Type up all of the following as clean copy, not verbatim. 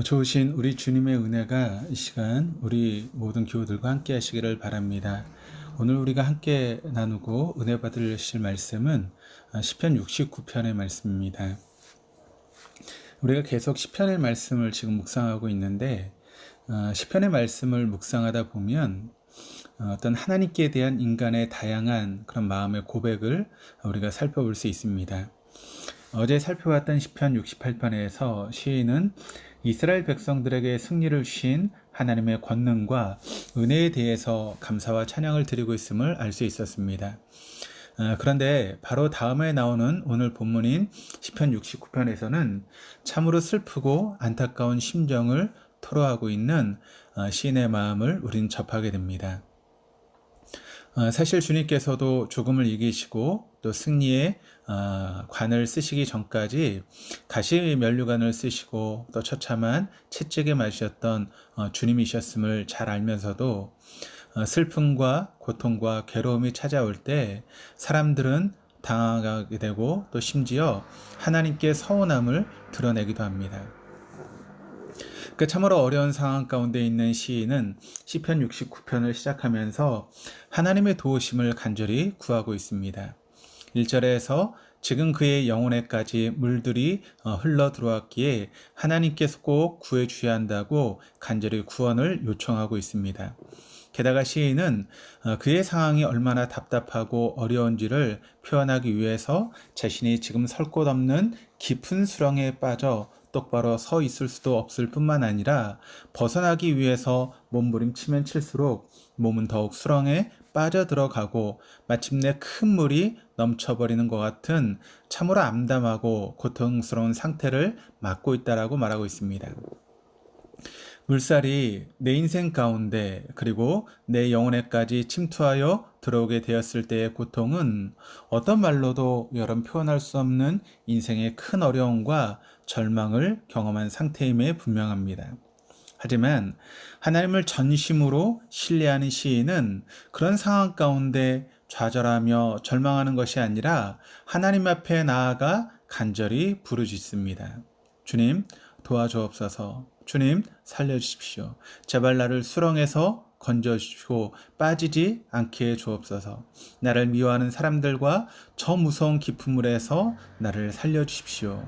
좋으신 우리 주님의 은혜가 이 시간 우리 모든 교우들과 함께 하시기를 바랍니다. 오늘 우리가 함께 나누고 은혜 받으실 말씀은 시편 69편의 말씀입니다. 우리가 계속 시편의 말씀을 지금 묵상하고 있는데 시편의 말씀을 묵상하다 보면 어떤 하나님께 대한 인간의 다양한 그런 마음의 고백을 우리가 살펴볼 수 있습니다. 어제 살펴봤던 시편 68편에서 시인은 이스라엘 백성들에게 승리를 주신 하나님의 권능과 은혜에 대해서 감사와 찬양을 드리고 있음을 알 수 있었습니다. 그런데 바로 다음에 나오는 오늘 본문인 시편 69편에서는 참으로 슬프고 안타까운 심정을 토로하고 있는 시인의 마음을 우리는 접하게 됩니다. 사실 주님께서도 죽음을 이기시고 또 승리의 관을 쓰시기 전까지 가시 면류관을 쓰시고 또 처참한 채찍에 맞으셨던 주님이셨음을 잘 알면서도 슬픔과 고통과 괴로움이 찾아올 때 사람들은 당하게 되고 또 심지어 하나님께 서운함을 드러내기도 합니다. 참으로 어려운 상황 가운데 있는 시인은 시편 69편을 시작하면서 하나님의 도우심을 간절히 구하고 있습니다. 1절에서 지금 그의 영혼에까지 물들이 흘러 들어왔기에 하나님께서 꼭 구해 주셔야 한다고 간절히 구원을 요청하고 있습니다. 게다가 시인은 그의 상황이 얼마나 답답하고 어려운지를 표현하기 위해서 자신이 지금 설 곳 없는 깊은 수렁에 빠져 똑바로 서 있을 수도 없을 뿐만 아니라 벗어나기 위해서 몸부림치면 칠수록 몸은 더욱 수렁에 빠져들어가고 마침내 큰 물이 넘쳐버리는 것 같은 참으로 암담하고 고통스러운 상태를 맞고 있다라고 말하고 있습니다. 물살이 내 인생 가운데 그리고 내 영혼에까지 침투하여 들어오게 되었을 때의 고통은 어떤 말로도 여러 표현할 수 없는 인생의 큰 어려움과 절망을 경험한 상태임에 분명합니다. 하지만 하나님을 전심으로 신뢰하는 시인은 그런 상황 가운데 좌절하며 절망하는 것이 아니라 하나님 앞에 나아가 간절히 부르짖습니다. 주님 도와주옵소서. 주님 살려주십시오. 제발 나를 수렁에서 건져주시고 빠지지 않게 해 주옵소서. 나를 미워하는 사람들과 저 무서운 깊은 물에서 나를 살려주십시오.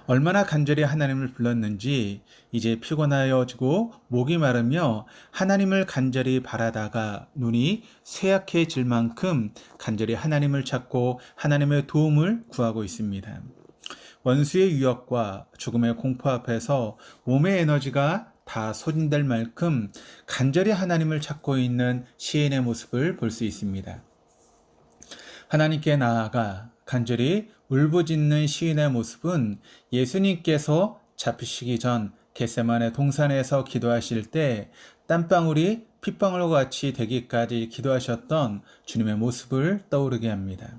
얼마나 간절히 하나님을 불렀는지 이제 피곤하여지고 목이 마르며 하나님을 간절히 바라다가 눈이 쇠약해질 만큼 간절히 하나님을 찾고 하나님의 도움을 구하고 있습니다. 원수의 위협과 죽음의 공포 앞에서 몸의 에너지가 다 소진될 만큼 간절히 하나님을 찾고 있는 시인의 모습을 볼 수 있습니다. 하나님께 나아가 간절히 울부짖는 시인의 모습은 예수님께서 잡히시기 전 겟세마네 동산에서 기도하실 때 땀방울이 핏방울과 같이 되기까지 기도하셨던 주님의 모습을 떠오르게 합니다.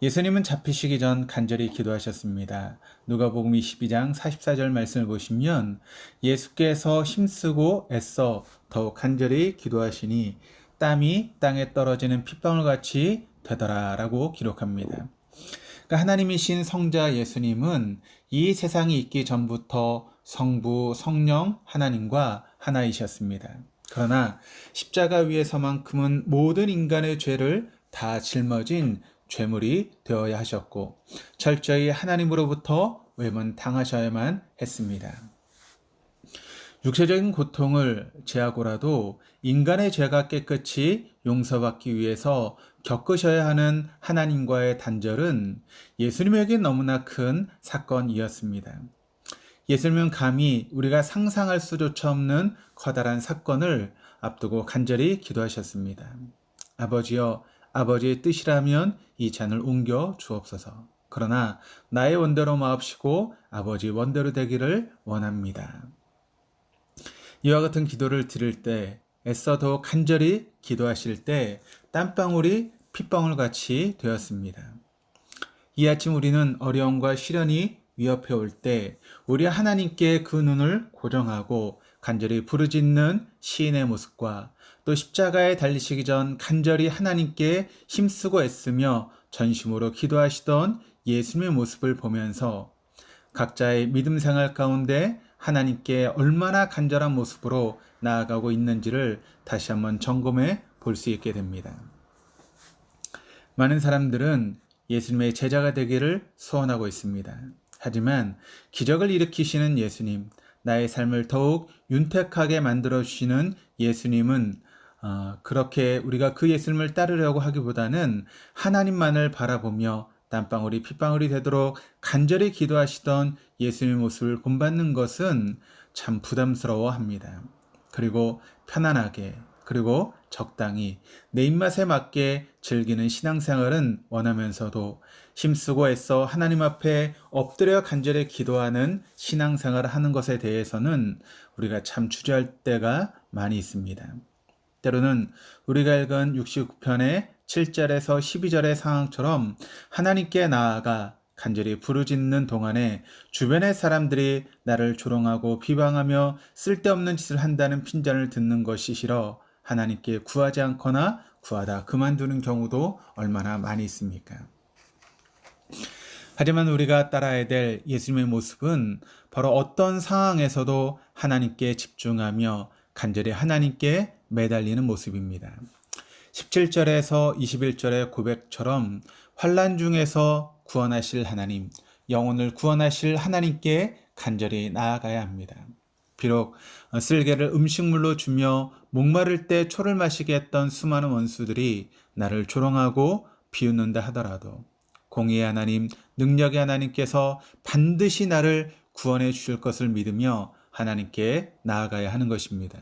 예수님은 잡히시기 전 간절히 기도하셨습니다. 누가복음 22장 44절 말씀을 보시면 예수께서 힘쓰고 애써 더욱 간절히 기도하시니 땀이 땅에 떨어지는 핏방울같이 되더라 라고 기록합니다. 하나님이신 성자 예수님은 이 세상이 있기 전부터 성부, 성령, 하나님과 하나이셨습니다. 그러나 십자가 위에서만큼은 모든 인간의 죄를 다 짊어진 죄물이 되어야 하셨고 철저히 하나님으로부터 외면당하셔야만 했습니다. 육체적인 고통을 제하고라도 인간의 죄가 깨끗이 용서받기 위해서 겪으셔야 하는 하나님과의 단절은 예수님에게 너무나 큰 사건이었습니다. 예수님은 감히 우리가 상상할 수조차 없는 커다란 사건을 앞두고 간절히 기도하셨습니다. 아버지여, 아버지의 뜻이라면 이 잔을 옮겨 주옵소서. 그러나 나의 원대로 마옵시고 아버지 원대로 되기를 원합니다. 이와 같은 기도를 드릴 때 애써 더 간절히 기도하실 때 땀방울이 핏방울같이 되었습니다. 이 아침 우리는 어려움과 시련이 위협해 올 때 우리 하나님께 그 눈을 고정하고 간절히 부르짖는 시인의 모습과 또 십자가에 달리시기 전 간절히 하나님께 힘쓰고 애쓰며 전심으로 기도하시던 예수님의 모습을 보면서 각자의 믿음 생활 가운데 하나님께 얼마나 간절한 모습으로 나아가고 있는지를 다시 한번 점검해 볼 수 있게 됩니다. 많은 사람들은 예수님의 제자가 되기를 소원하고 있습니다. 하지만 기적을 일으키시는 예수님, 나의 삶을 더욱 윤택하게 만들어주시는 예수님은 그렇게 우리가 그 예수님을 따르려고 하기보다는 하나님만을 바라보며 땀방울이 핏방울이 되도록 간절히 기도하시던 예수님의 모습을 본받는 것은 참 부담스러워합니다. 그리고 편안하게 그리고 적당히 내 입맛에 맞게 즐기는 신앙생활은 원하면서도 힘쓰고 애써 하나님 앞에 엎드려 간절히 기도하는 신앙생활을 하는 것에 대해서는 우리가 참 주저할 때가 많이 있습니다. 때로는 우리가 읽은 69편의 7절에서 12절의 상황처럼 하나님께 나아가 간절히 부르짖는 동안에 주변의 사람들이 나를 조롱하고 비방하며 쓸데없는 짓을 한다는 핀잔을 듣는 것이 싫어 하나님께 구하지 않거나 구하다 그만두는 경우도 얼마나 많이 있습니까? 하지만 우리가 따라야 될 예수님의 모습은 바로 어떤 상황에서도 하나님께 집중하며 간절히 하나님께 매달리는 모습입니다. 17절에서 21절의 고백처럼 환난 중에서 구원하실 하나님, 영혼을 구원하실 하나님께 간절히 나아가야 합니다. 비록 쓸개를 음식물로 주며 목마를 때 초를 마시게 했던 수많은 원수들이 나를 조롱하고 비웃는다 하더라도 공의의 하나님, 능력의 하나님께서 반드시 나를 구원해 주실 것을 믿으며 하나님께 나아가야 하는 것입니다.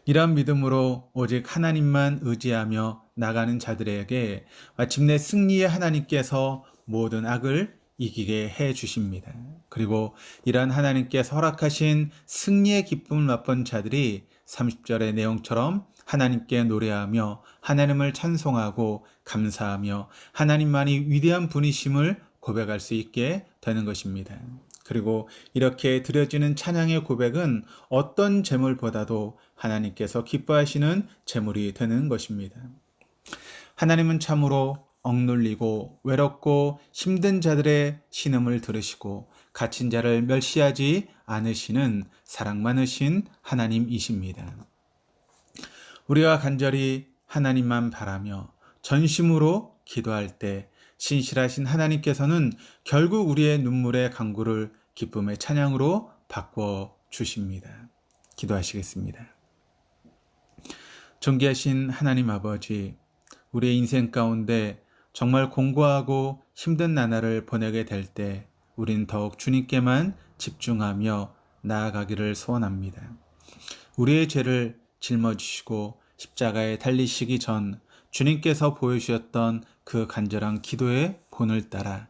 이러한 믿음으로 오직 하나님만 의지하며 나가는 자들에게 마침내 승리의 하나님께서 모든 악을 이기게 해 주십니다. 그리고 이러한 하나님께서 허락하신 승리의 기쁨을 맛본 자들이 30절의 내용처럼 하나님께 노래하며 하나님을 찬송하고 감사하며 하나님만이 위대한 분이심을 고백할 수 있게 되는 것입니다. 그리고 이렇게 드려지는 찬양의 고백은 어떤 제물보다도 하나님께서 기뻐하시는 제물이 되는 것입니다. 하나님은 참으로 억눌리고 외롭고 힘든 자들의 신음을 들으시고 갇힌 자를 멸시하지 않으시는 사랑 많으신 하나님이십니다. 우리가 간절히 하나님만 바라며 전심으로 기도할 때 신실하신 하나님께서는 결국 우리의 눈물의 강구를 기쁨의 찬양으로 바꿔 주십니다. 기도하시겠습니다. 존귀하신 하나님 아버지, 우리의 인생 가운데 정말 공고하고 힘든 나날을 보내게 될 때 우린 더욱 주님께만 집중하며 나아가기를 소원합니다. 우리의 죄를 짊어지시고 십자가에 달리시기 전 주님께서 보여주셨던 그 간절한 기도의 본을 따라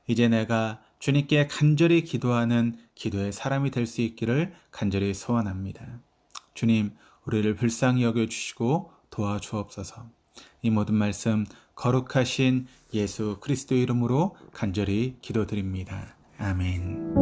이제 내가 주님께 간절히 기도하는 기도의 사람이 될 수 있기를 간절히 소원합니다. 주님, 우리를 불쌍히 여겨주시고 도와주옵소서. 이 모든 말씀 거룩하신 예수 그리스도 이름으로 간절히 기도드립니다. 아멘.